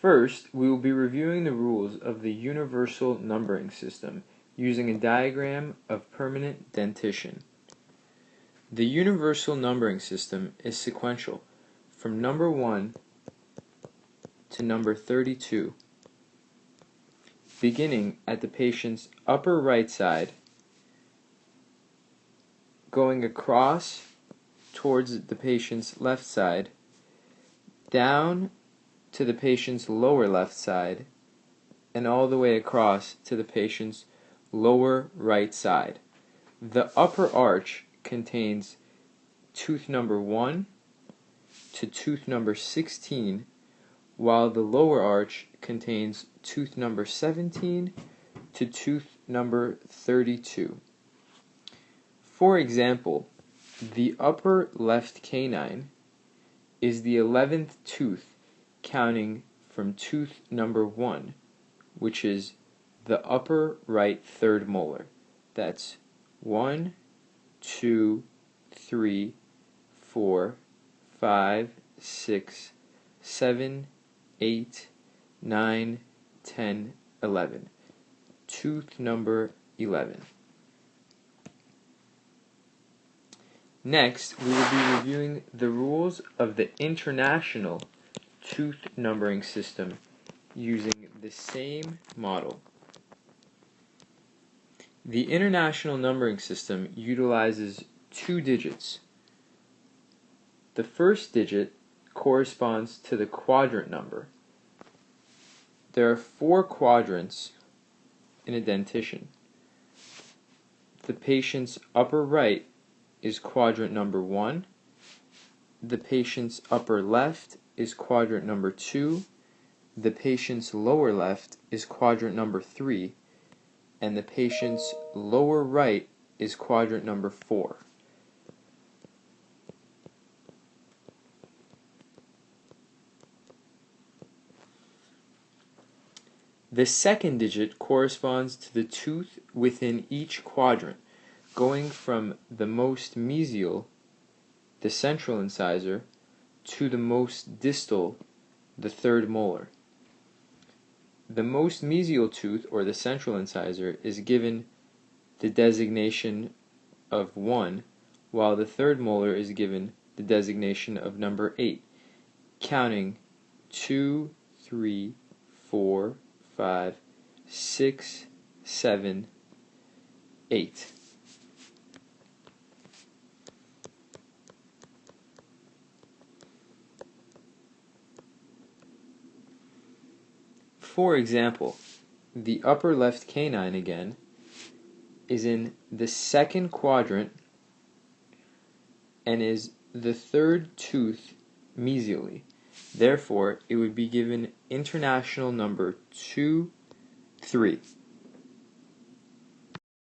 First, we will be reviewing the rules of the universal numbering system using a diagram of permanent dentition. The universal numbering system is sequential from number 1 to number 32, beginning at the patient's upper right side, going across towards the patient's left side, down to the patient's lower left side, and all the way across to the patient's lower right side. The upper arch contains tooth number 1 to tooth number 16, while the lower arch contains tooth number 17 to tooth number 32. For example, the upper left canine is the 11th tooth counting from tooth number 1, which is the upper right third molar. That's 1, 2, 3, 4, 5, 6, 7, 8, 9, 10, 11. Tooth number 11. Next, we will be reviewing the rules of the international tooth numbering system using the same model. The international numbering system utilizes 2 digits. The first digit corresponds to the quadrant number. There are 4 quadrants in a dentition. The patient's upper right is quadrant number 1. The patient's upper left is quadrant number 2. The patient's lower left is quadrant number 3. And the patient's lower right is quadrant number 4. The second digit corresponds to the tooth within each quadrant, going from the most mesial, the central incisor, to the most distal, the third molar. The most mesial tooth, or the central incisor, is given the designation of 1, while the third molar is given the designation of number 8, counting 2, 3, 4, 5, 6, 7, 8. For example, the upper left canine again is in the second quadrant and is the third tooth mesially. Therefore, it would be given international number 2, 3.